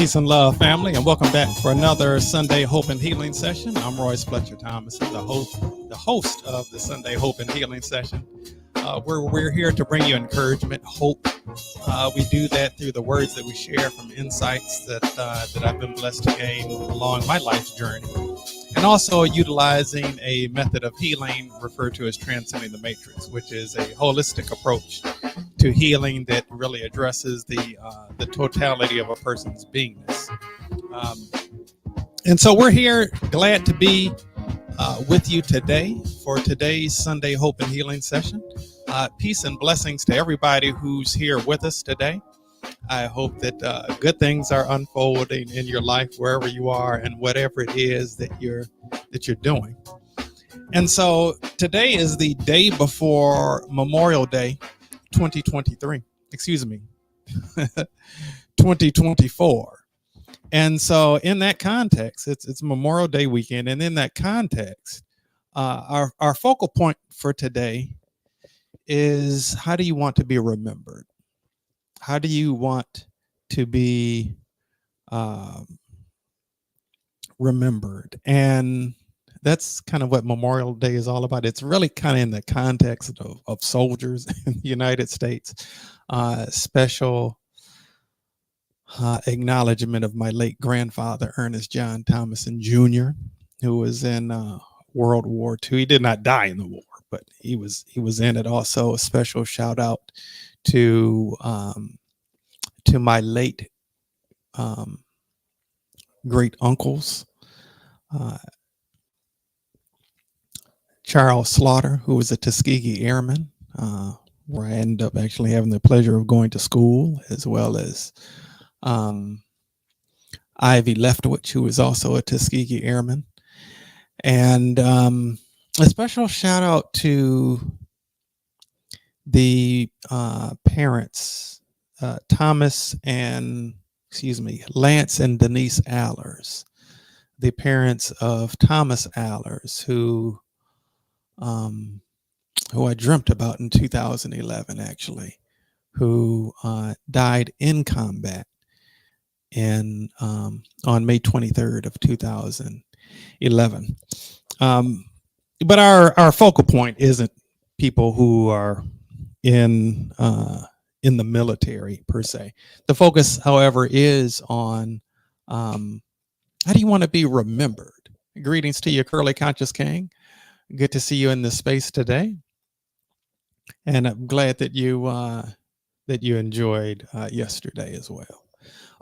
Peace and love, family, and welcome back for another Sunday Hope and Healing session. I'm Royce Fletcher Thomason, the host of the Sunday Hope and Healing session. We're here to bring you encouragement, hope. We do that through the words that we share from insights that I've been blessed to gain along my life's journey, and also utilizing a method of healing referred to as transcending the matrix, which is a holistic approach to healing that really addresses the totality of a person's beingness. And so we're here, glad to be with you today for today's Sunday Hope and Healing session. Peace and blessings to everybody who's here with us today. I hope that good things are unfolding in your life wherever you are and whatever it is that you're doing. And so today is the day before Memorial Day 2023. Excuse me, 2024. And so in that context, it's Memorial Day weekend. And in that context, our focal point for today is, how do you want to be remembered? How do you want to be remembered? And that's kind of what Memorial Day is all about. It's really kind of in the context of soldiers in the United States. Special acknowledgement of my late grandfather, Ernest John Thomason Jr., who was in World War II. He did not die in the war, but he was in it. Also, a special shout out to my late great uncles, Charles Slaughter, who was a Tuskegee Airman, where I ended up actually having the pleasure of going to school, as well as Ivy Leftwich, who was also a Tuskegee Airman. And a special shout out to the parents, Lance and Denise Allers, the parents of Thomas Allers, who I dreamt about in 2011, actually, who died in combat on May 23rd of 2011. But our focal point isn't people who are in the military per se. The focus, however, is on how do you want to be remembered? Greetings to you, Curly Conscious King. Good to see you in this space today, and I'm glad that you enjoyed yesterday as well.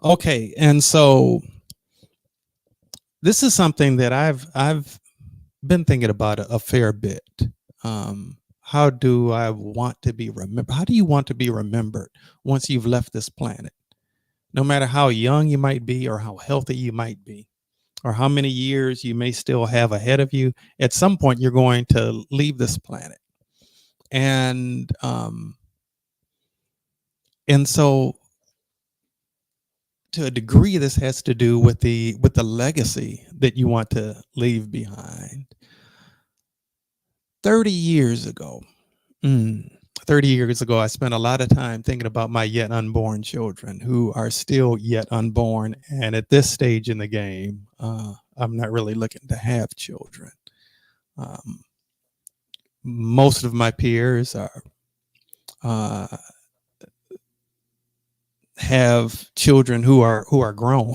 Okay, and so this is something that I've been thinking about a fair bit. How do I want to be remembered? How do you want to be remembered once you've left this planet? No matter how young you might be, or how healthy you might be, or how many years you may still have ahead of you, at some point you're going to leave this planet. And so to a degree, this has to do with the legacy that you want to leave behind. 30 years ago, I spent a lot of time thinking about my yet unborn children, who are still yet unborn. And at this stage in the game, I'm not really looking to have children. Most of my peers have children who are grown,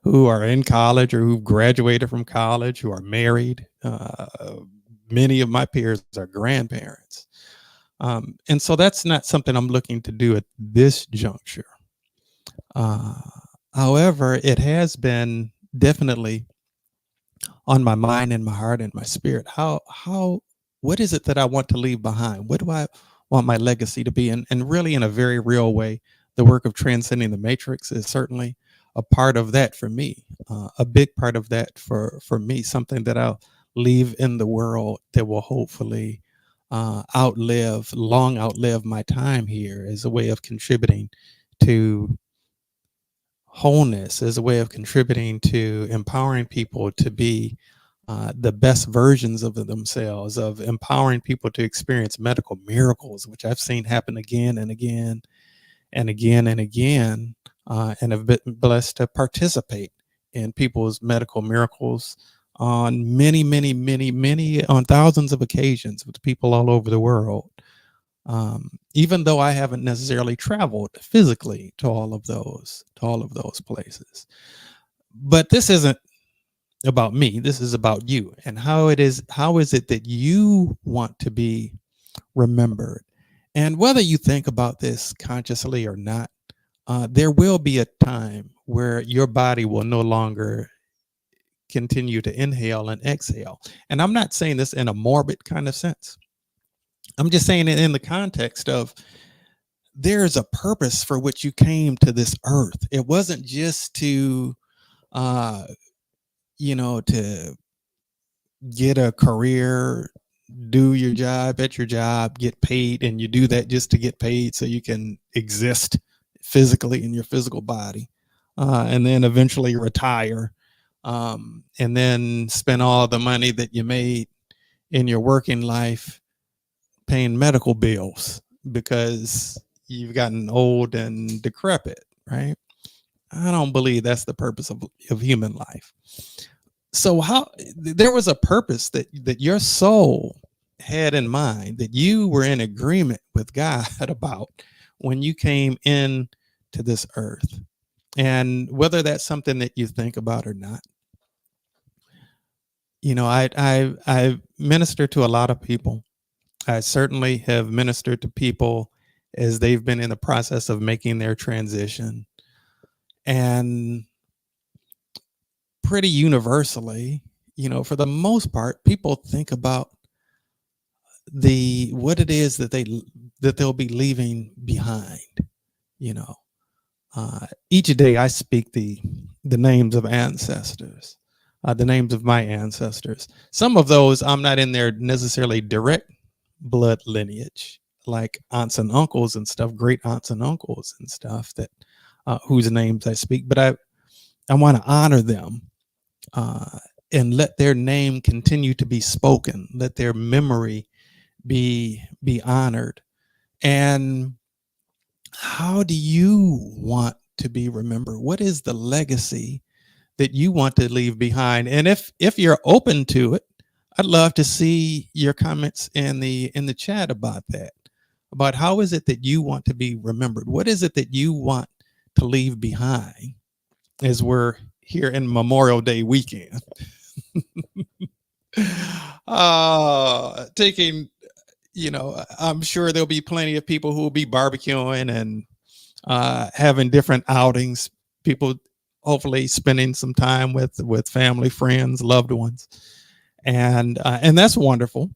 who are in college, or who've graduated from college, who are married. Many of my peers are grandparents. And so that's not something I'm looking to do at this juncture. However, it has been definitely on my mind and my heart and my spirit. What is it that I want to leave behind? What do I want my legacy to be? And really, in a very real way, the work of transcending the matrix is certainly a part of that for me, a big part of that for me, something that I'll leave in the world that will hopefully long outlive my time here, as a way of contributing to wholeness, as a way of contributing to empowering people to be the best versions of themselves, of empowering people to experience medical miracles, which I've seen happen again and again and again and again and have been blessed to participate in people's medical miracles on on thousands of occasions with people all over the world. Even though I haven't necessarily traveled physically to all of those places. But this isn't about me. This is about you and how is it that you want to be remembered? And whether you think about this consciously or not, there will be a time where your body will no longer continue to inhale and exhale. And I'm not saying this in a morbid kind of sense. I'm just saying it in the context of there is a purpose for which you came to this earth. It wasn't just to, uh, to get a career, do your job at your job, get paid, and you do that just to get paid so you can exist physically in your physical body, and then eventually retire, and then spend all the money that you made in your working life paying medical bills because you've gotten old and decrepit, right? I don't believe that's the purpose of human life. So there was a purpose that your soul had in mind, that you were in agreement with God about when you came in to this earth. And whether that's something that you think about or not, I minister to a lot of people. I certainly have ministered to people as they've been in the process of making their transition. And pretty universally, for the most part, people think about what it is that they'll be leaving behind. Each day I speak the names of ancestors, the names of my ancestors. Some of those I'm not in their necessarily direct blood lineage, like aunts and uncles and stuff, great aunts and uncles and stuff that whose names I speak, but I want to honor them, and let their name continue to be spoken, let their memory be honored. And how do you want to be remembered? What is the legacy that you want to leave behind? And if you're open to it, I'd love to see your comments in the chat about that, about how is it that you want to be remembered? What is it that you want to leave behind as we're here in Memorial Day weekend? Taking, I'm sure there'll be plenty of people who will be barbecuing and having different outings. People hopefully spending some time with family, friends, loved ones, and that's wonderful.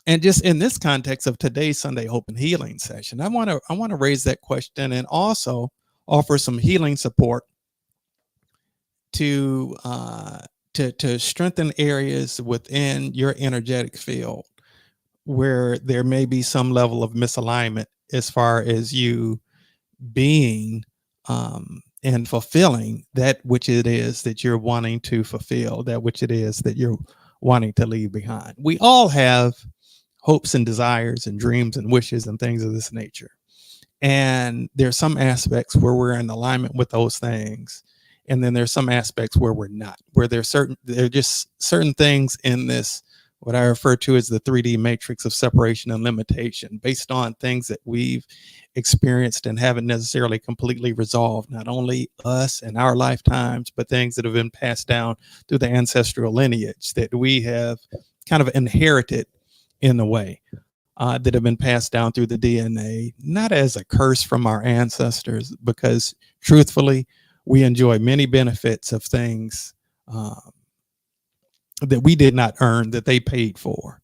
And just in this context of today's Sunday Hope and Healing session, I want to raise that question and also offer some healing support to strengthen areas within your energetic field where there may be some level of misalignment as far as you being and fulfilling that which it is that you're wanting to fulfill, that which it is that you're wanting to leave behind. We all have hopes and desires and dreams and wishes and things of this nature. And there's some aspects where we're in alignment with those things. And then there's some aspects where we're not, where there are just certain things in this, what I refer to as the 3D matrix of separation and limitation, based on things that we've experienced and haven't necessarily completely resolved, not only us and our lifetimes, but things that have been passed down through the ancestral lineage that we have kind of inherited in a way, that have been passed down through the DNA, not as a curse from our ancestors, because truthfully, we enjoy many benefits of things that we did not earn, that they paid for.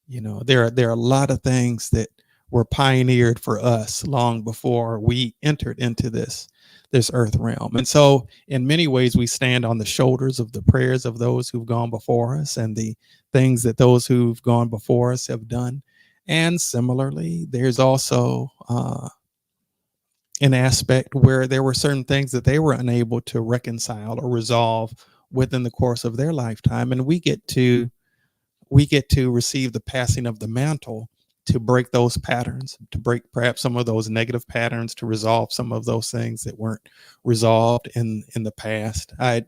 There are a lot of things that were pioneered for us long before we entered into this earth realm. And so in many ways, we stand on the shoulders of the prayers of those who've gone before us and the things that those who've gone before us have done. And similarly, there's also an aspect where there were certain things that they were unable to reconcile or resolve within the course of their lifetime, and we get to receive the passing of the mantle to break those patterns, to break perhaps some of those negative patterns, to resolve some of those things that weren't resolved in the past. I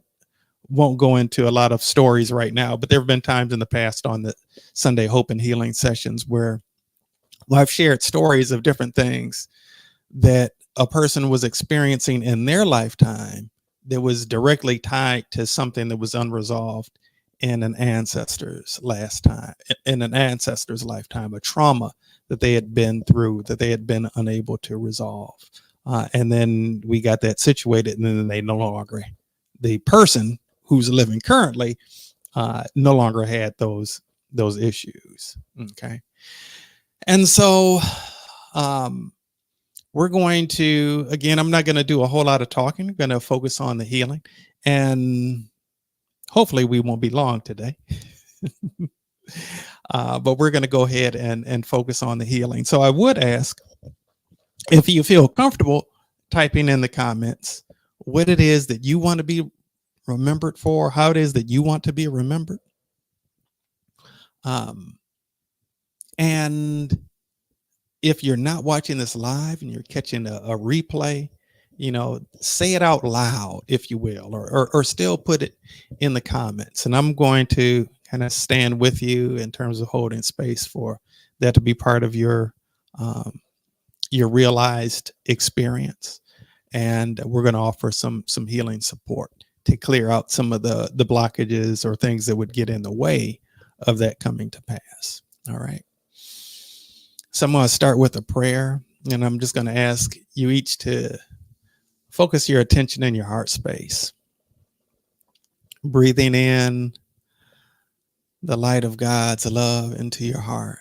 won't go into a lot of stories right now, but there have been times in the past on the Sunday Hope and Healing sessions where I've shared stories of different things that a person was experiencing in their lifetime that was directly tied to something that was unresolved in an ancestor's lifetime, a trauma that they had been through, that they had been unable to resolve. And then we got that situated, and then they no longer, the person who's living currently, no longer had those issues. Okay. And so we're going to, again, I'm not going to do a whole lot of talking. I'm going to focus on the healing, and hopefully we won't be long today. But we're going to go ahead and focus on the healing. So I would ask if you feel comfortable typing in the comments what it is that you want to be remembered for, how it is that you want to be remembered. And if you're not watching this live and you're catching a replay, say it out loud, if you will, or still put it in the comments. And I'm going to kind of stand with you in terms of holding space for that to be part of your realized experience. And we're going to offer some healing support to clear out some of the blockages or things that would get in the way of that coming to pass. All right. So I'm going to start with a prayer, and I'm just going to ask you each to focus your attention in your heart space, breathing in the light of God's love into your heart,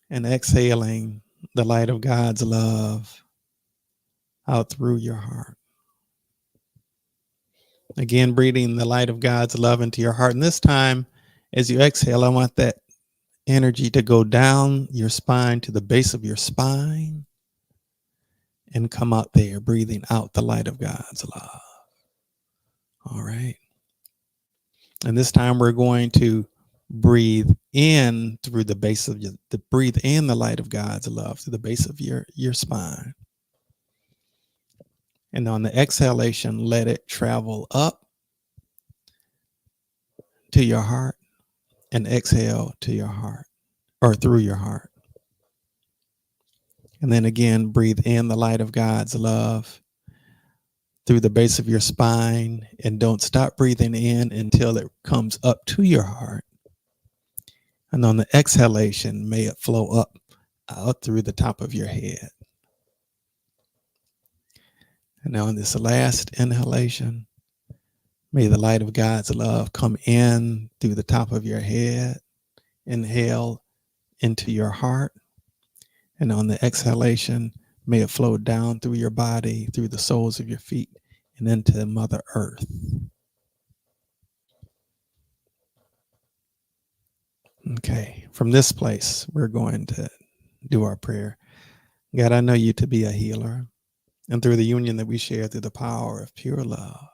and exhaling the light of God's love out through your heart. Again, breathing the light of God's love into your heart. And this time, as you exhale, I want that energy to go down your spine to the base of your spine and come out there, breathing out the light of God's love. All right. And this time we're going to breathe in through the base of breathe in the light of God's love through the base of your spine. And on the exhalation, let it travel up to your heart and exhale to your heart, or through your heart. And then again, breathe in the light of God's love through the base of your spine, and don't stop breathing in until it comes up to your heart. And on the exhalation, may it flow up out through the top of your head. And now on this last inhalation, may the light of God's love come in through the top of your head. Inhale into your heart. And on the exhalation, may it flow down through your body, through the soles of your feet, and into Mother Earth. Okay, from this place, we're going to do our prayer. God, I know you to be a healer. And through the union that we share through the power of pure love,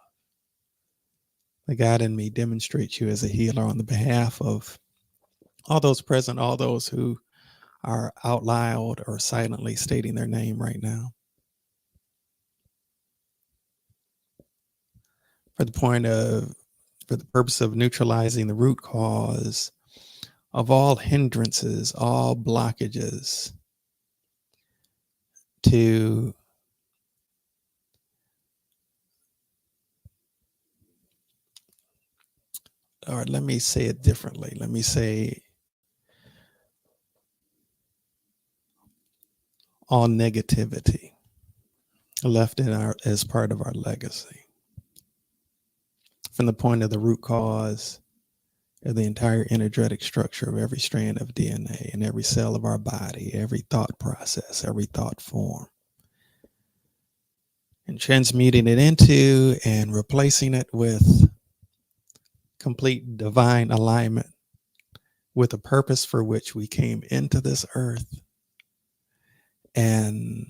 the God in me demonstrates you as a healer on the behalf of all those present, all those who are out loud or silently stating their name right now. For the purpose of neutralizing the root cause of all hindrances, all blockages to or let me say it differently. Let me say all negativity left as part of our legacy. From the point of the root cause of the entire energetic structure of every strand of DNA and every cell of our body, every thought process, every thought form, and transmuting it into and replacing it with complete divine alignment with the purpose for which we came into this earth, and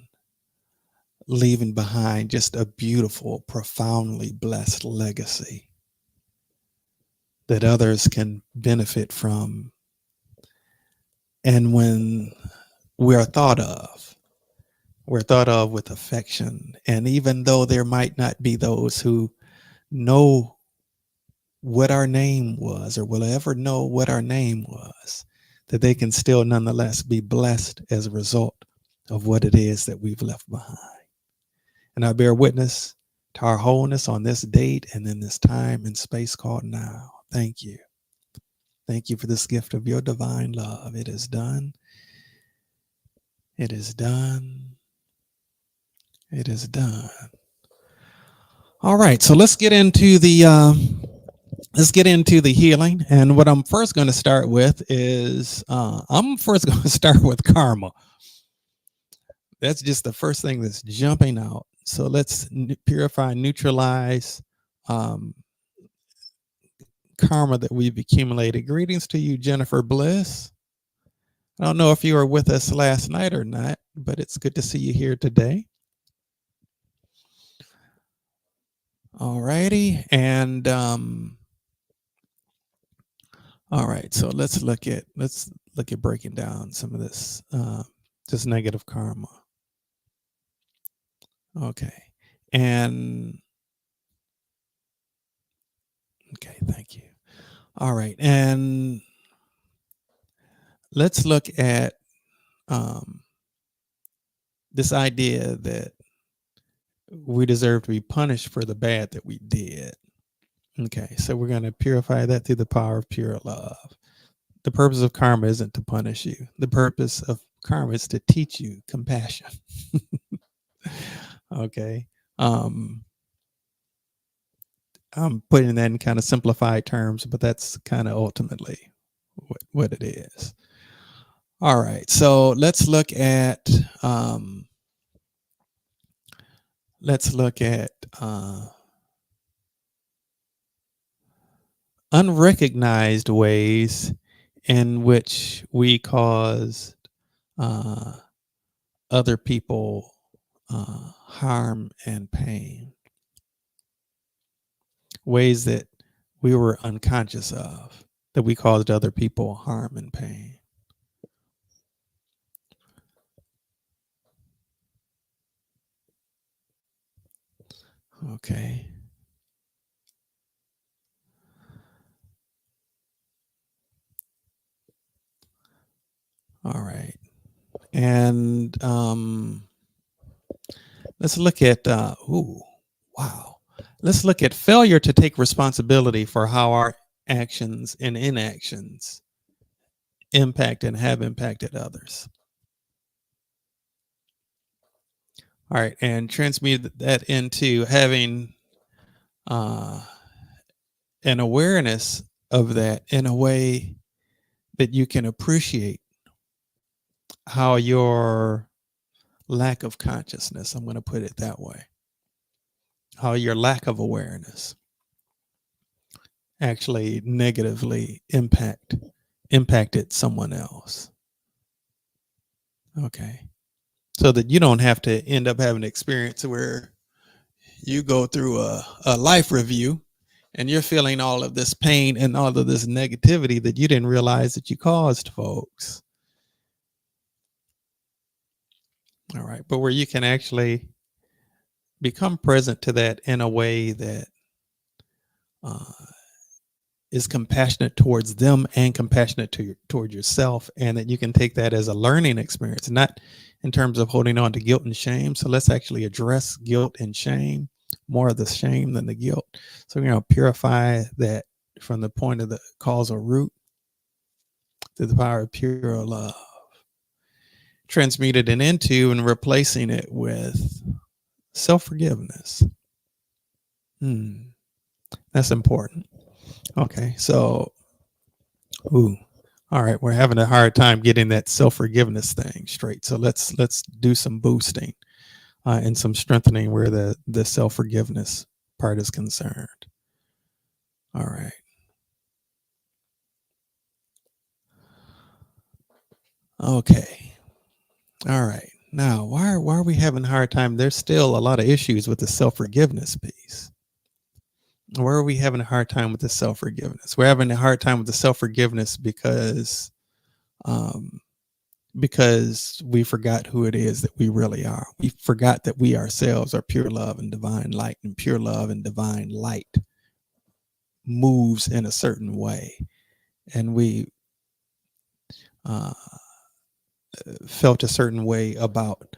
leaving behind just a beautiful, profoundly blessed legacy that others can benefit from And when we're thought of, we're thought of with affection. And even though there might not be those who know what our name was or will ever know what our name was, that they can still nonetheless be blessed as a result of what it is that we've left behind. And I bear witness to our wholeness on this date and in this time and space called now. Thank you. Thank you for this gift of your divine love. It is done. It is done. It is done. All right, so let's get into the healing. And what I'm first going to start with is I'm first going to start with karma. That's just the first thing that's jumping out. So let's purify, neutralize karma that we've accumulated. Greetings to you, Jennifer Bliss. I don't know if you were with us last night or not, but it's good to see you here today. All righty. And all right, so let's look at breaking down some of this negative karma. Okay. And okay, thank you. All right. And let's look at this idea that we deserve to be punished for the bad that we did. Okay, so we're going to purify that through the power of pure love. The purpose of karma isn't to punish you. The purpose of karma is to teach you compassion. Okay. I'm putting that in kind of simplified terms, but that's kind of ultimately what it is. All right, so let's look at unrecognized ways in which we cause other people harm and pain. Ways that we were unconscious of, that we caused other people harm and pain. Okay. All right. And let's look at, let's look at failure to take responsibility for how our actions and inactions impact and have impacted others. All right, and transmute that into having an awareness of that in a way that you can appreciate how your lack of consciousness, I'm going to put it that way, how your lack of awareness actually negatively impacted someone else. Okay. So that you don't have to end up having an experience where you go through a life review and you're feeling all of this pain and all of this negativity that you didn't realize that you caused, folks. All right. But where you can actually become present to that in a way that is compassionate towards them and compassionate toward yourself, and that you can take that as a learning experience, not in terms of holding on to guilt and shame. So let's actually address guilt and shame, more of the shame than the guilt. So we're going to purify that from the point of the causal root to the power of pure love, transmuted it into and replacing it with self-forgiveness. That's important. Okay, so, all right, we're having a hard time getting that self-forgiveness thing straight. So let's do some boosting and some strengthening where the self-forgiveness part is concerned. All right. Okay. All right. Now, why are we having a hard time? There's still a lot of issues with the self-forgiveness piece. Where are we having a hard time with the self-forgiveness? We're having a hard time with the self-forgiveness because because we forgot who it is that we really are. We forgot that we ourselves are pure love and divine light, and pure love and divine light moves in a certain way. And we uh, felt a certain way about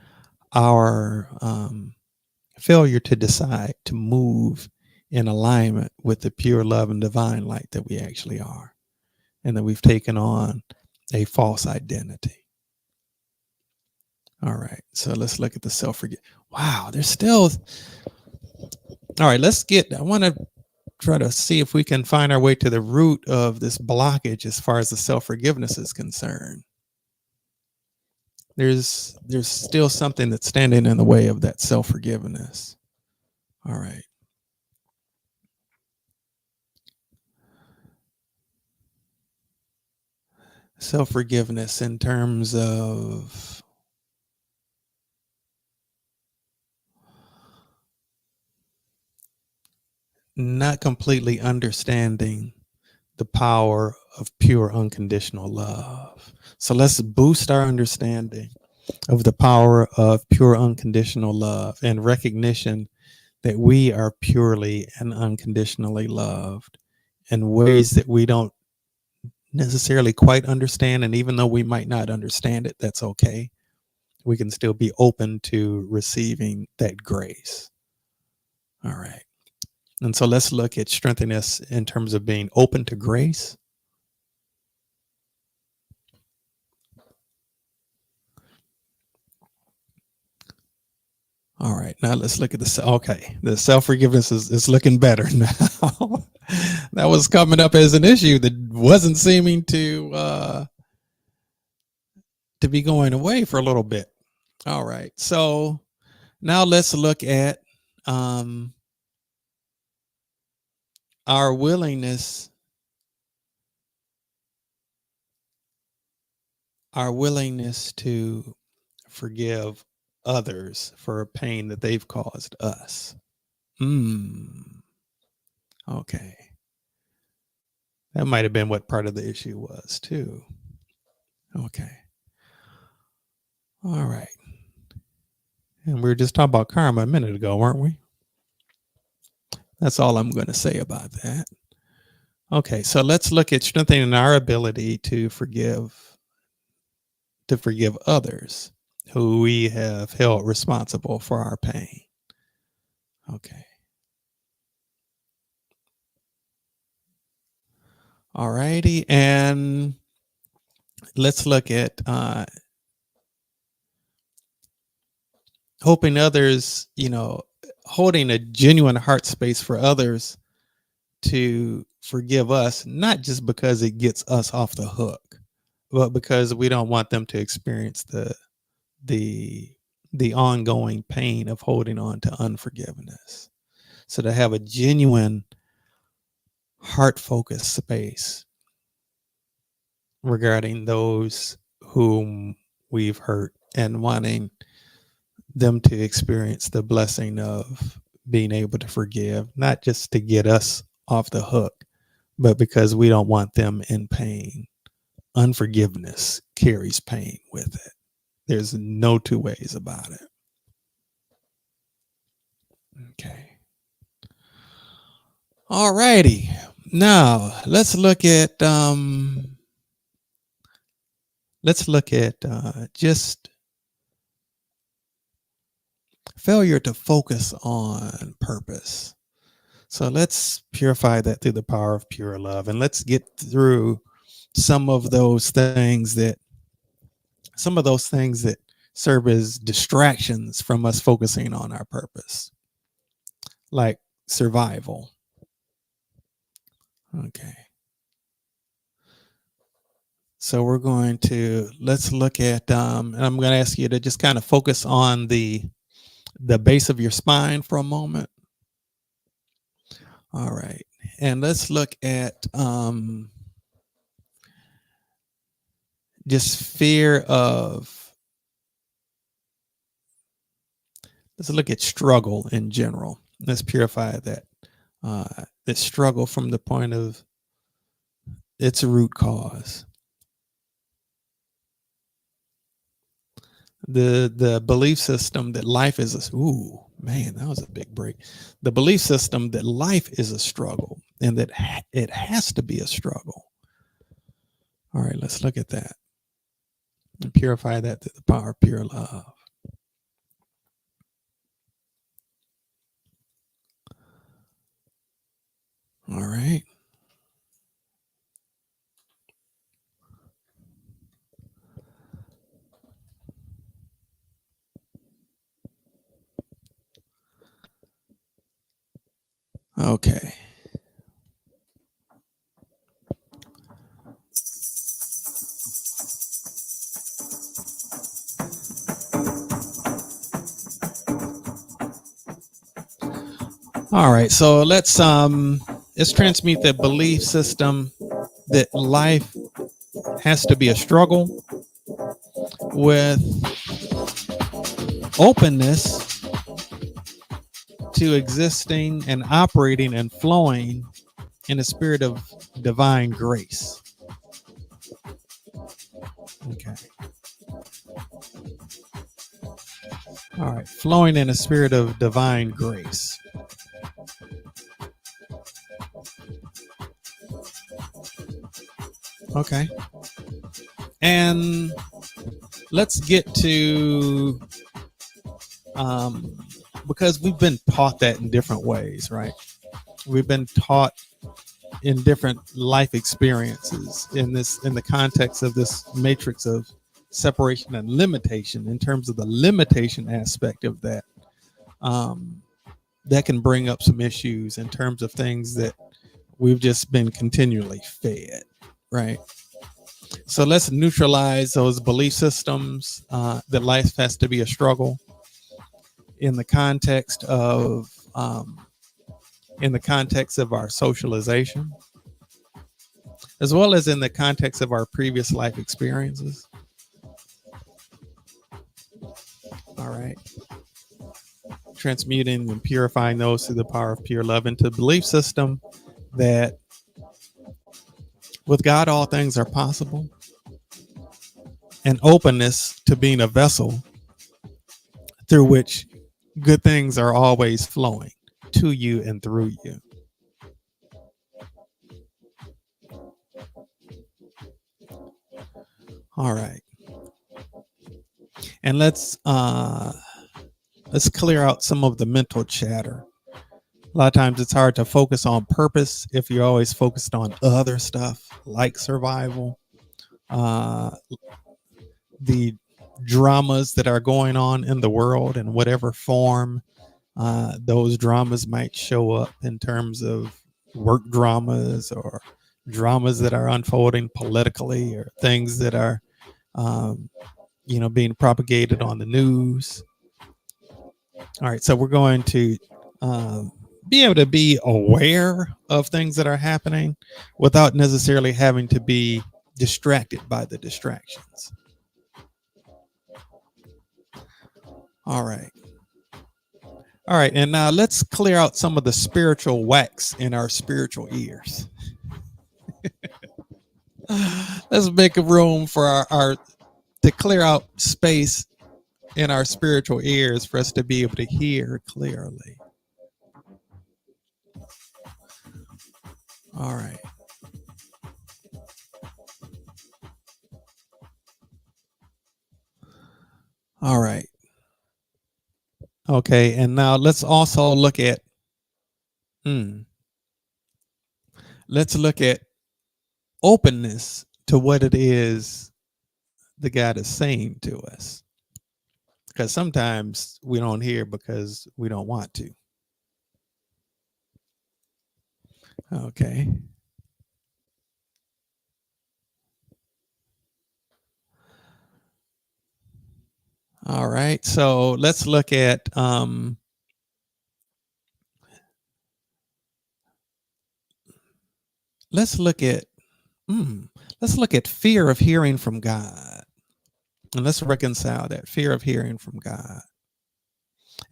our failure to decide to move in alignment with the pure love and divine light that we actually are, and that we've taken on a false identity. All right, so let's look at the self-forget. Wow, there's still. All right, I want to try to see if we can find our way to the root of this blockage as far as the self-forgiveness is concerned. There's still something that's standing in the way of that self-forgiveness. All right. Self-forgiveness in terms of not completely understanding the power of pure unconditional love. So let's boost our understanding of the power of pure unconditional love and recognition that we are purely and unconditionally loved in ways that we don't necessarily quite understand. And even though we might not understand it, that's okay. We can still be open to receiving that grace. All right. And so let's look at strengthening us in terms of being open to grace. All right, now let's look at the self-forgiveness is looking better now. That was coming up as an issue that wasn't seeming to be going away for a little bit. All right, so now let's look at our willingness to forgive others for a pain that they've caused us. Okay. That might have been what part of the issue was too. Okay. All right. And we were just talking about karma a minute ago, weren't we? That's all I'm going to say about that. Okay, so let's look at strengthening our ability to forgive others who we have held responsible for our pain. Okay. All righty, and let's look at hoping others, holding a genuine heart space for others to forgive us, not just because it gets us off the hook, but because we don't want them to experience the ongoing pain of holding on to unforgiveness. So to have a genuine heart focused space regarding those whom we've hurt and wanting them to experience the blessing of being able to forgive, not just to get us off the hook, but because we don't want them in pain. Unforgiveness carries pain with it. There's no two ways about it. Okay. All righty. Now let's look at just failure to focus on purpose. So let's purify that through the power of pure love, and let's get through some of those things that serve as distractions from us focusing on our purpose, like survival. Okay. So let's look at, and I'm going to ask you to just kind of focus on the base of your spine for a moment. All right. And let's look at just fear of, let's look at struggle in general. Let's purify that struggle from the point of its root cause. The belief system that life is a, ooh man, that was a big break. The belief system that life is a struggle and that it has to be a struggle. All right, let's look at that and purify that through the power of pure love. All right. Okay. All right. So let's transmute the belief system that life has to be a struggle with openness to existing and operating and flowing in a spirit of divine grace. Okay. All right. Flowing in a spirit of divine grace. Okay. And let's get to, because we've been taught that in different ways, right? We've been taught in different life experiences in the context of this matrix of separation and limitation, in terms of the limitation aspect of that, that can bring up some issues in terms of things that we've just been continually fed, right? So let's neutralize those belief systems that life has to be a struggle in the context of our socialization, as well as in the context of our previous life experiences. All right. Transmuting and purifying those through the power of pure love into a belief system that with God, all things are possible, and openness to being a vessel through which good things are always flowing to you and through you. All right. And let's clear out some of the mental chatter. A lot of times it's hard to focus on purpose if you're always focused on other stuff like survival, the dramas that are going on in the world in whatever form those dramas might show up, in terms of work dramas or dramas that are unfolding politically, or things that are being propagated on the news. All right, so we're going to be able to be aware of things that are happening without necessarily having to be distracted by the distractions. All right. All right, and now let's clear out some of the spiritual wax in our spiritual ears. Let's make a room for our to clear out space in our spiritual ears for us to be able to hear clearly. All right. All right. Okay, and now let's also look at let's look at openness to what it is the God is saying to us. Because sometimes we don't hear because we don't want to. Okay. All right. So let's look at let's look at fear of hearing from God. And let's reconcile that fear of hearing from God.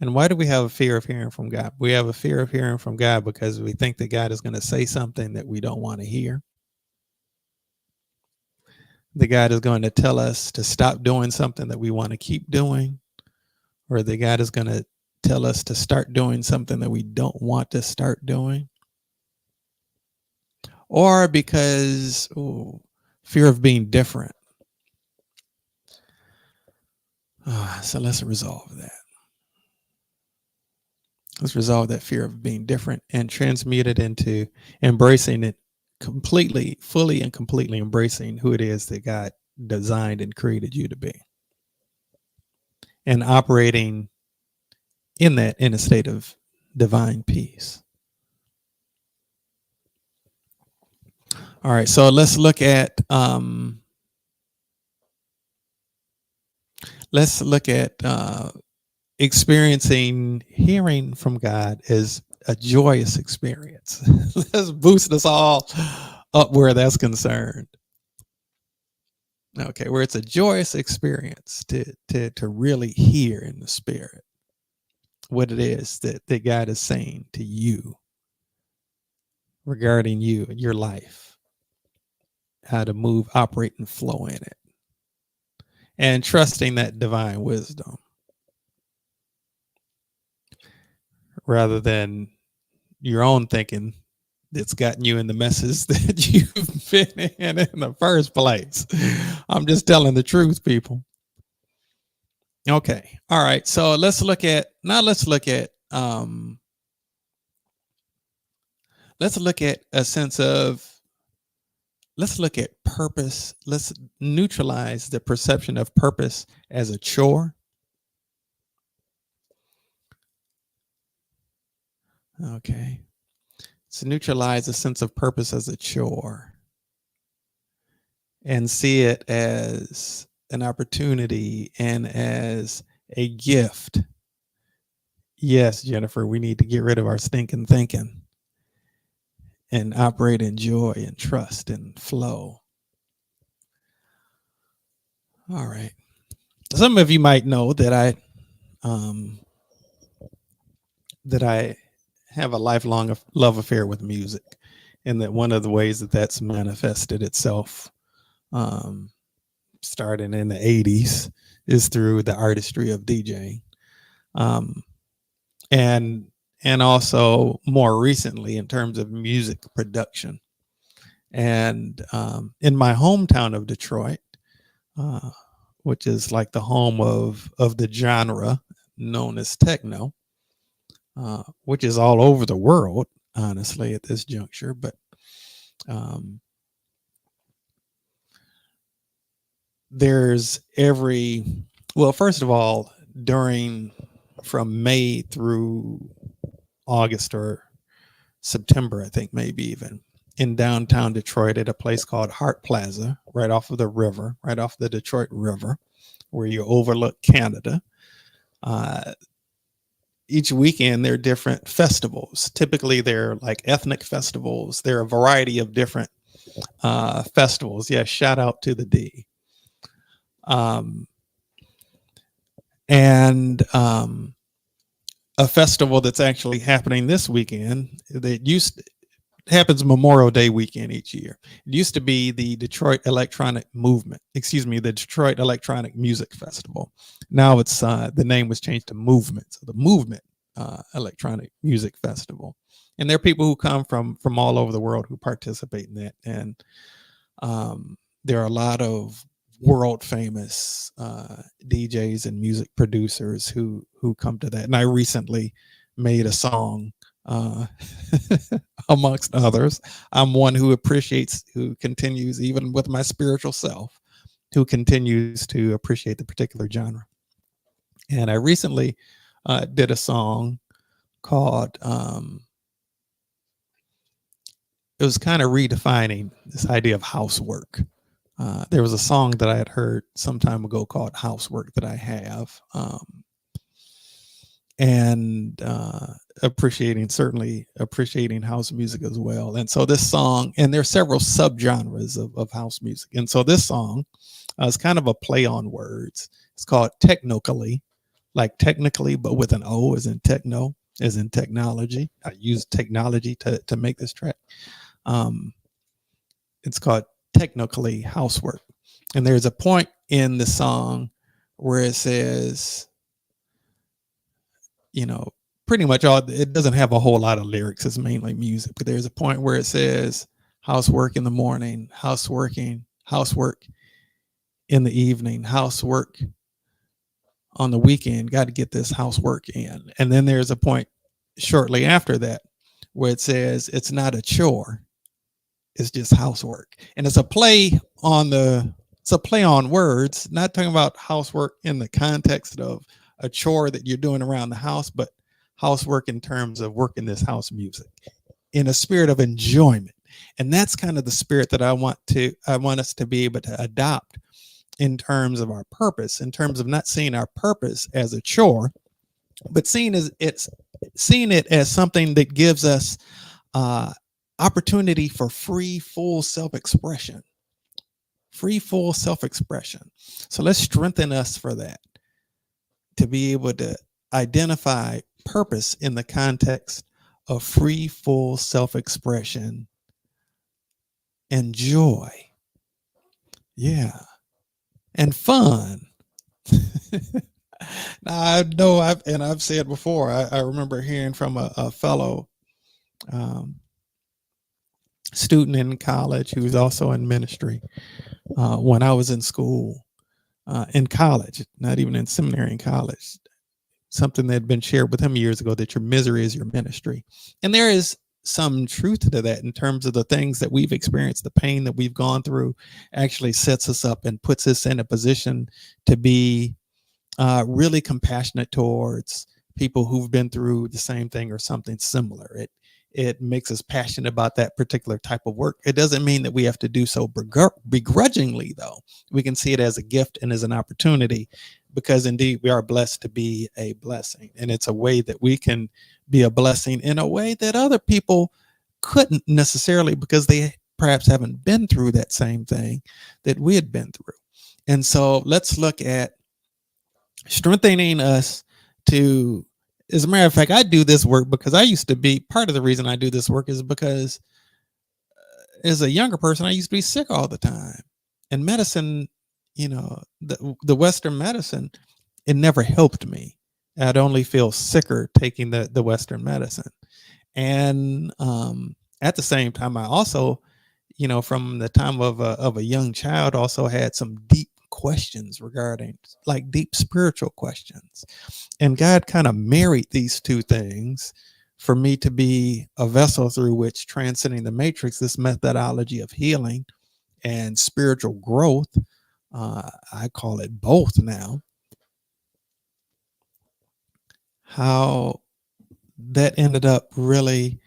And why do we have a fear of hearing from God? We have a fear of hearing from God because we think that God is going to say something that we don't want to hear. the God is going to tell us to stop doing something that we want to keep doing, or the God is going to tell us to start doing something that we don't want to start doing, or because fear of being different. So let's resolve that. Let's resolve that fear of being different and transmute it into embracing it completely, fully and completely embracing who it is that God designed and created you to be, and operating in that in a state of divine peace. All right, so let's look at experiencing hearing from God as a joyous experience. Let's boost us all up where that's concerned. Okay, where it's a joyous experience to really hear in the spirit what it is that God is saying to you regarding you and your life, how to move, operate, and flow in it, and trusting that divine wisdom rather than your own thinking that's gotten you in the messes that you've been in the first place. I'm just telling the truth, people. Okay. All right. So let's look at a sense of, let's look at purpose. Let's neutralize the perception of purpose as a chore. Okay. So neutralize the sense of purpose as a chore and see it as an opportunity and as a gift. Yes, Jennifer, we need to get rid of our stinking thinking and operate in joy and trust and flow. All right. Some of you might know that I have a lifelong love affair with music, and that one of the ways that that's manifested itself, starting in the 80s, is through the artistry of DJing. And also more recently in terms of music production. And in my hometown of Detroit, which is like the home of the genre known as techno, which is all over the world, honestly, at this juncture. But there's first of all, from May through August or September, I think, maybe even, in downtown Detroit at a place called Hart Plaza, right off of the Detroit River, where you overlook Canada. Each weekend there are different festivals. Typically they're like ethnic festivals. There are a variety of different festivals. Yeah, shout out to the D. And a festival that's actually happening this weekend that happens Memorial Day weekend each year. It used to be the Detroit Electronic Music Festival. Now it's the name was changed to Movement. So the Movement Electronic Music Festival. And there are people who come from all over the world who participate in that. And there are a lot of world famous DJs and music producers who come to that. And I recently made a song amongst others. I'm one who continues, even with my spiritual self, who continues to appreciate the particular genre. And I recently did a song called, it was kind of redefining this idea of housework. There was a song that I had heard some time ago called Housework that I have, and certainly appreciating house music as well. And so this song, and there are several subgenres of house music. And so this song is kind of a play on words. It's called Technically, like technically, but with an O as in techno, as in technology. I use technology to make this track. It's called Technically Housework. And there's a point in the song where it says, you know, pretty much it doesn't have a whole lot of lyrics. It's mainly music, but there's a point where it says housework in the morning, housework in the evening, housework on the weekend, got to get this housework in. And then there's a point shortly after that where it says it's not a chore, it's just housework. And it's a play on words, not talking about housework in the context of a chore that you're doing around the house, but housework in terms of working this house music in a spirit of enjoyment. And that's kind of the spirit that I want us to be able to adopt in terms of our purpose, in terms of not seeing our purpose as a chore, but seeing it as something that gives us opportunity for free, full self-expression. Free, full self-expression. So let's strengthen us for that, to be able to identify purpose in the context of free, full self-expression and joy. Yeah. And fun. Now, I know I've said before, I remember hearing from a fellow student in college who was also in ministry when I was in school, in college, not even in seminary, in college, something that had been shared with him years ago, that your misery is your ministry. And there is some truth to that in terms of the things that we've experienced, the pain that we've gone through actually sets us up and puts us in a position to be really compassionate towards people who've been through the same thing or something similar. It makes us passionate about that particular type of work. It doesn't mean that we have to do so begrudgingly, though. We can see it as a gift and as an opportunity, because indeed we are blessed to be a blessing. And it's a way that we can be a blessing in a way that other people couldn't necessarily, because they perhaps haven't been through that same thing that we had been through. And so let's look at strengthening us to, as a matter of fact, I do this work because I used to be, part of the reason I do this work is because as a younger person, I used to be sick all the time. And medicine, the Western medicine, it never helped me. I'd only feel sicker taking the Western medicine. And at the same time, I also, from the time of a young child, also had some deep questions regarding, like, deep spiritual questions. And God kind of married these two things for me to be a vessel through which, transcending the matrix, this methodology of healing and spiritual growth, I call it both now, how that ended up really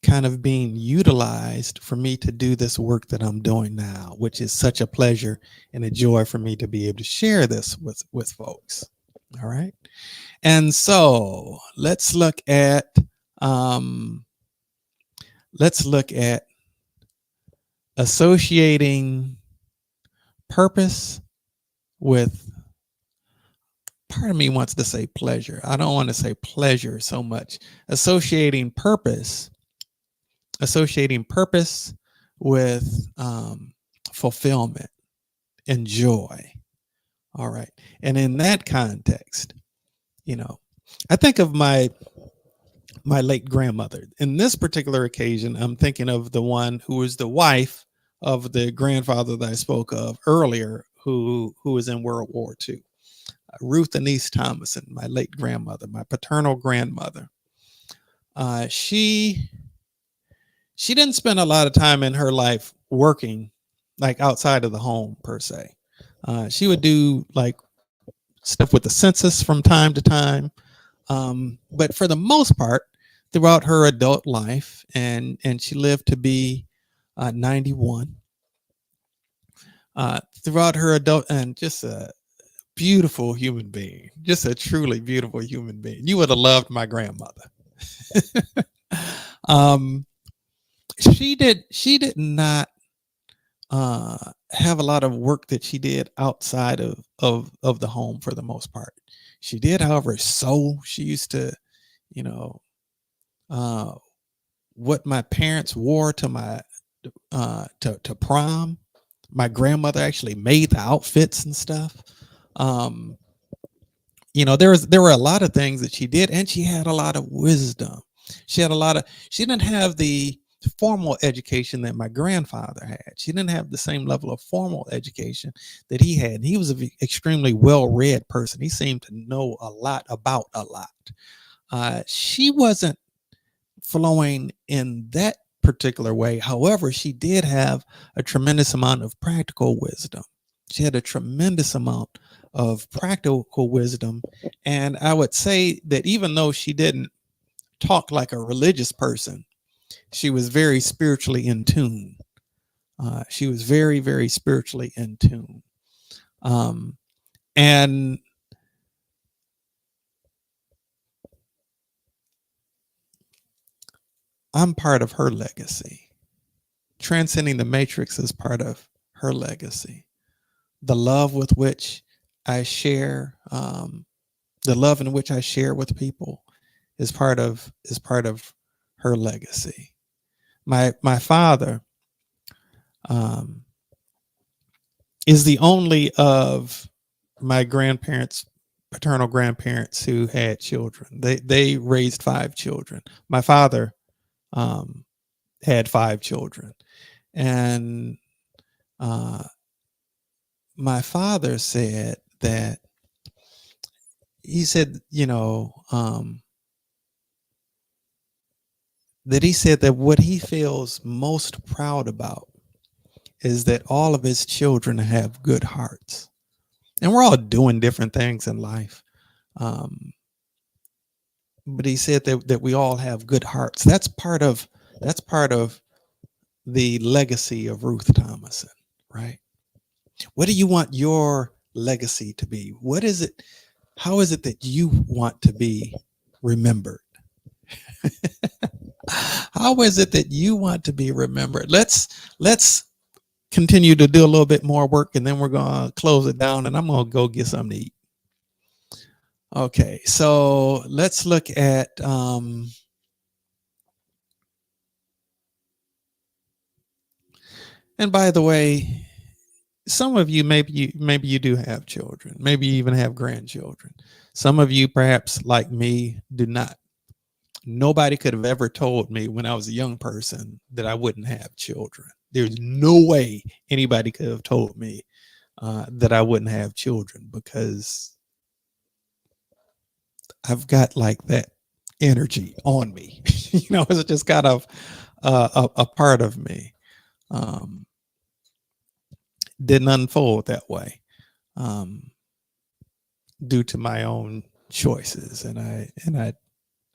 kind of being utilized for me to do this work that I'm doing now, which is such a pleasure and a joy for me to be able to share this with folks. All right. And so let's look at associating purpose with, part of me wants to say pleasure. I don't want to say pleasure so much. Associating purpose with fulfillment and joy. All right. And in that context, I think of my late grandmother. In this particular occasion, I'm thinking of the one who was the wife of the grandfather that I spoke of earlier, who was in World War II. Ruth Anise Thomason, my late grandmother, my paternal grandmother. She didn't spend a lot of time in her life working, like outside of the home per se. She would do like stuff with the census from time to time. But for the most part, throughout her adult life, and she lived to be 91. Throughout her adult, and just a beautiful human being, just a truly beautiful human being. You would have loved my grandmother. She did not have a lot of work that she did outside of the home for the most part. She did, however, sew. She used to, what my parents wore to my to prom, My grandmother actually made the outfits and stuff. Um, there were a lot of things that she did, and she had a lot of wisdom. She didn't have the formal education that my grandfather had. She didn't have the same level of formal education that he had. And he was an extremely well-read person. He seemed to know a lot about a lot. She wasn't flowing in that particular way. However, she did have a tremendous amount of practical wisdom. She had a tremendous amount of practical wisdom. And I would say that even though she didn't talk like a religious person, she was very spiritually in tune. She was very, very spiritually in tune. And I'm part of her legacy. Transcending the Matrix is part of her legacy. The love with which I share, the love in which I share with people is part of her legacy. My father is the only of my grandparents, paternal grandparents, who had children. They raised 5 children. My father had 5 children, and my father said that that what he feels most proud about is that all of his children have good hearts. And we're all doing different things in life. But he said that we all have good hearts. That's part of the legacy of Ruth Thomason, right? What do you want your legacy to be? What is it? How is it that you want to be remembered? How is it that you want to be remembered? Let's continue to do a little bit more work, and then we're going to close it down, and I'm going to go get something to eat. Okay, so let's look at and by the way, some of you, maybe you do have children, maybe you even have grandchildren. Some of you, perhaps like me, do not. Nobody could have ever told me when I was a young person that I wouldn't have children. There's no way anybody could have told me that I wouldn't have children, because I've got like that energy on me. It's just kind of a part of me. Didn't unfold that way due to my own choices, and I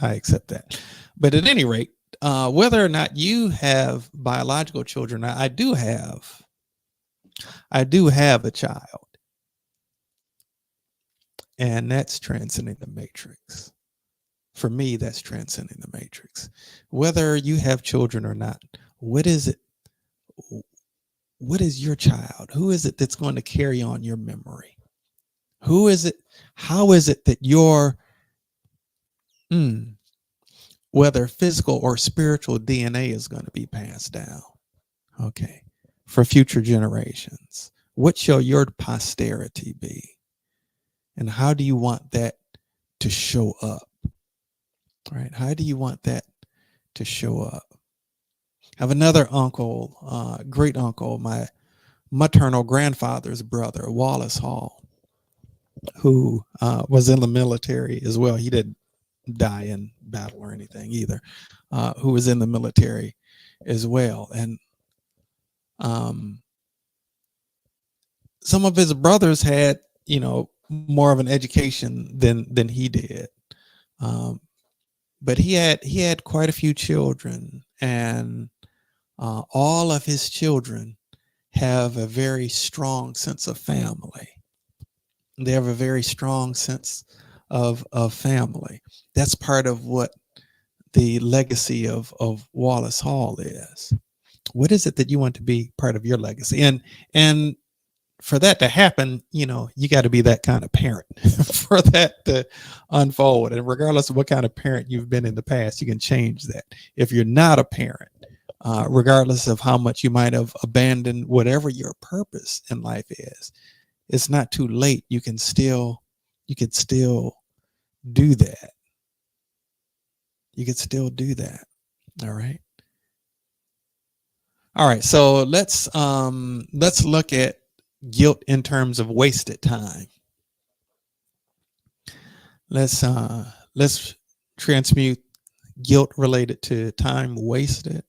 accept that. But at any rate, whether or not you have biological children, I do have a child, and that's transcending the matrix. For me, that's transcending the matrix. Whether you have children or not, what is it? What is your child? Who is it that's going to carry on your memory? Who is it? How is it that your whether physical or spiritual DNA is going to be passed down? Okay, for future generations. What shall your posterity be? And how do you want that to show up? Right? How do you want that to show up? I have another uncle, great uncle, my maternal grandfather's brother, Wallace Hall, who was in the military as well. He didn't die in battle or anything either, who was in the military as well. And some of his brothers had, more of an education than he did. But he had quite a few children, and all of his children have a very strong sense of family. They have a very strong sense of family. That's part of what the legacy of Wallace Hall is. What is it that you want to be part of your legacy? And for that to happen, you got to be that kind of parent for that to unfold. And regardless of what kind of parent you've been in the past, you can change that. If you're not a parent, regardless of how much you might have abandoned whatever your purpose in life is. It's not too late. You can still do that. You can still do that. All right. All right. So let's look at guilt in terms of wasted time. Let's transmute guilt related to time wasted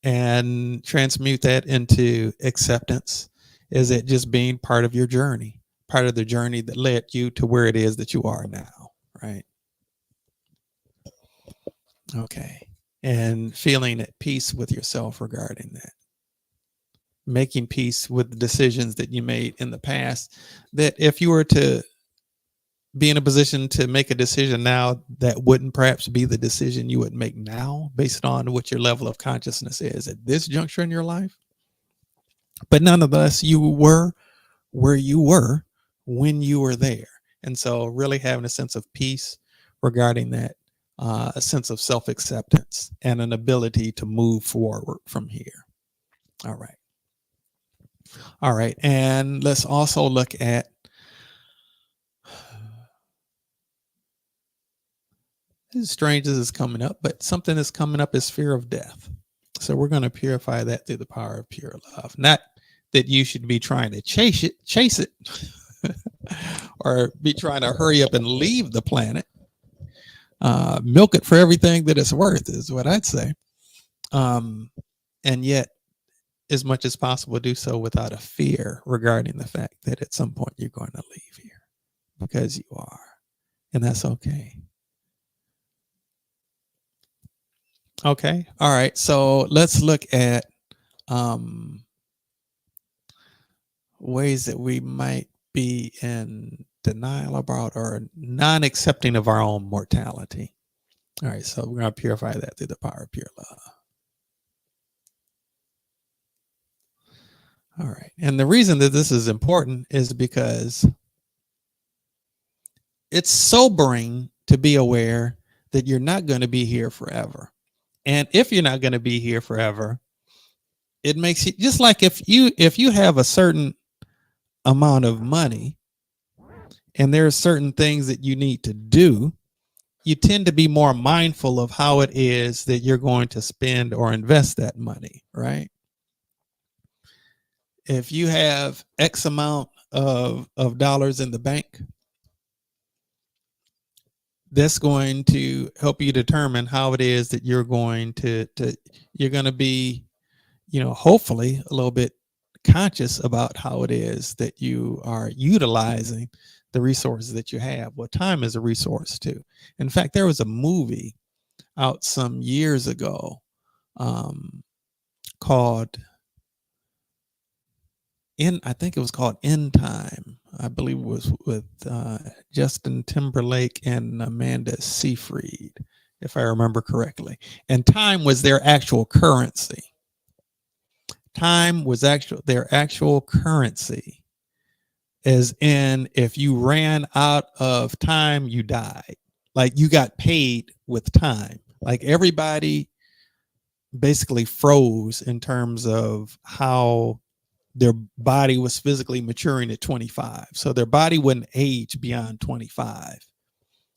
and transmute that into acceptance. Is it just being part of your journey, part of the journey that led you to where it is that you are now, right? Okay. And feeling at peace with yourself regarding that. Making peace with the decisions that you made in the past, that if you were to be in a position to make a decision now, that wouldn't perhaps be the decision you would make now based on what your level of consciousness is at this juncture in your life. But nonetheless, you were where you were when you were there. And so really having a sense of peace regarding that, a sense of self-acceptance and an ability to move forward from here. All right. All right. And let's also look at as strange as it's coming up, but something that's coming up is fear of death. So we're going to purify that through the power of pure love. Not that you should be trying to chase it, or be trying to hurry up and leave the planet. Milk it for everything that it's worth is what I'd say. And yet, as much as possible, do so without a fear regarding the fact that at some point you're going to leave here, because you are, and that's okay. Okay. All right. So let's look at ways that we might be in denial about or non-accepting of our own mortality. All right. So we're going to purify that through the power of pure love. All right. And the reason that this is important is because it's sobering to be aware that you're not going to be here forever. And if you're not going to be here forever, it makes you just like if you have a certain amount of money and there are certain things that you need to do, you tend to be more mindful of how it is that you're going to spend or invest that money, right? If you have X amount of dollars in the bank, that's going to help you determine how it is that you're going to you're going to be, hopefully a little bit conscious about how it is that you are utilizing the resources that you have. Well, time is a resource too. In fact, there was a movie out some years ago called I think it was called In Time. I believe it was with Justin Timberlake and Amanda Seyfried, if I remember correctly. And time was their actual currency. Time was their actual currency, as in if you ran out of time, you died. Like you got paid with time. Like everybody basically froze in terms of how their body was physically maturing at 25. So their body wouldn't age beyond 25.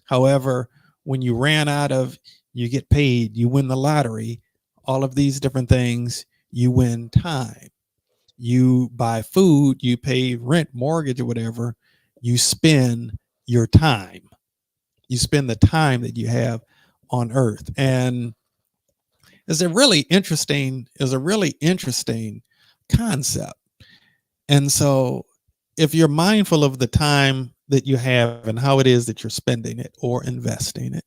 However, when you ran out of, you get paid, you win the lottery, all of these different things, you win time. You buy food, you pay rent, mortgage, or whatever, you spend your time. You spend the time that you have on earth. And it's a really interesting concept. And so if you're mindful of the time that you have and how it is that you're spending it or investing it,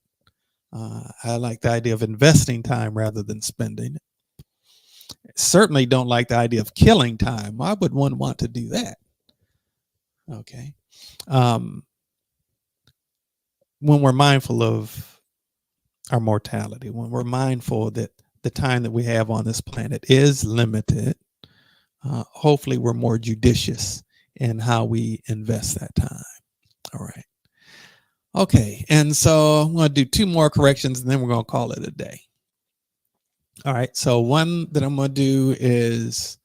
I like the idea of investing time rather than spending it. Certainly don't like the idea of killing time. Why would one want to do that? Okay. When we're mindful of our mortality, when we're mindful that the time that we have on this planet is limited, hopefully we're more judicious in how we invest that time. All right. Okay. And so I'm going to do two more corrections and then we're going to call it a day. All right. So one that I'm going to do is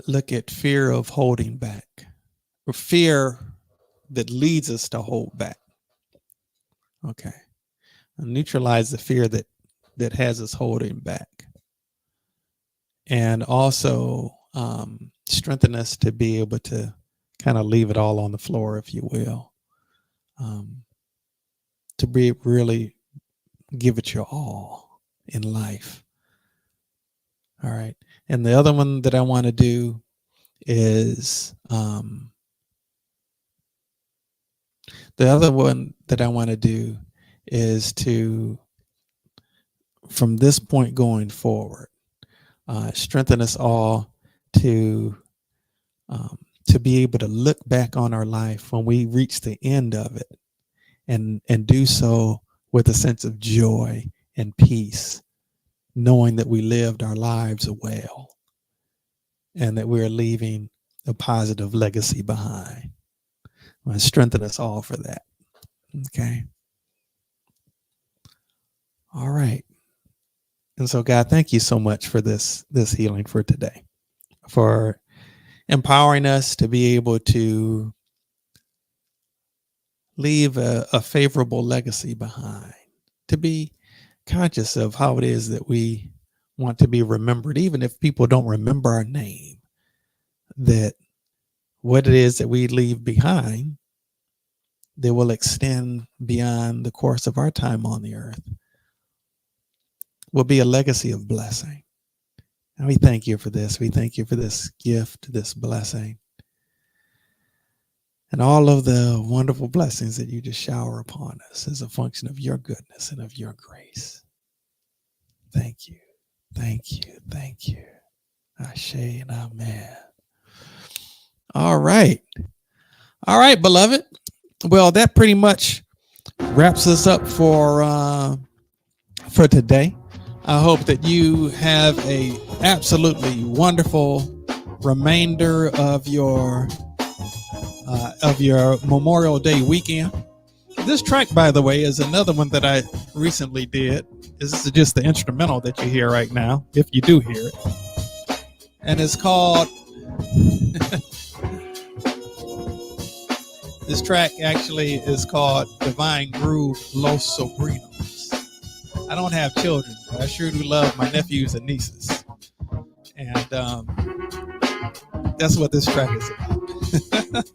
look at fear of holding back, or fear that leads us to hold back. Okay. Neutralize the fear that has us holding back, and also strengthen us to be able to kind of leave it all on the floor, if you will, to be really give it your all in life. All right. And the other one that I want to do is to, from this point going forward, strengthen us all to be able to look back on our life when we reach the end of it, and do so with a sense of joy and peace, knowing that we lived our lives well and that we're leaving a positive legacy behind. I want to strengthen us all for that. Okay. All right. And so, God, thank you so much for this healing for today, for empowering us to be able to leave a favorable legacy behind, to be conscious of how it is that we want to be remembered, even if people don't remember our name, that what it is that we leave behind that will extend beyond the course of our time on the earth will be a legacy of blessing. And we thank you for this. We thank you for this gift, this blessing, and all of the wonderful blessings that you just shower upon us as a function of your goodness and of your grace. Thank you. Thank you. Thank you. Ashe and amen. All right. All right, beloved. Well, that pretty much wraps us up for today. I hope that you have a absolutely wonderful remainder of your Memorial Day weekend. This track, by the way, is another one that I recently did. This is just the instrumental that you hear right now, if you do hear it. And it's called, this track actually is called Divine Groove Los Sobrinos. I don't have children, but I sure do love my nephews and nieces. And that's what this track is about.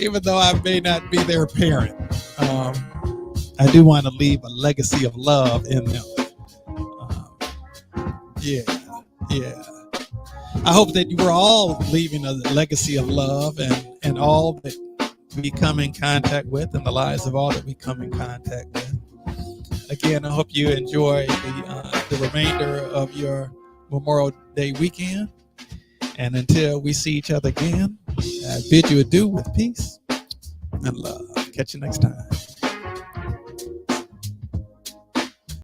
Even though I may not be their parent, I do want to leave a legacy of love in them. Yeah. I hope that you were all leaving a legacy of love and all that we come in contact with, and the lives of all that we come in contact with. Again, I hope you enjoy the remainder of your Memorial Day weekend. And until we see each other again, I bid you adieu with peace and love. Catch you next time.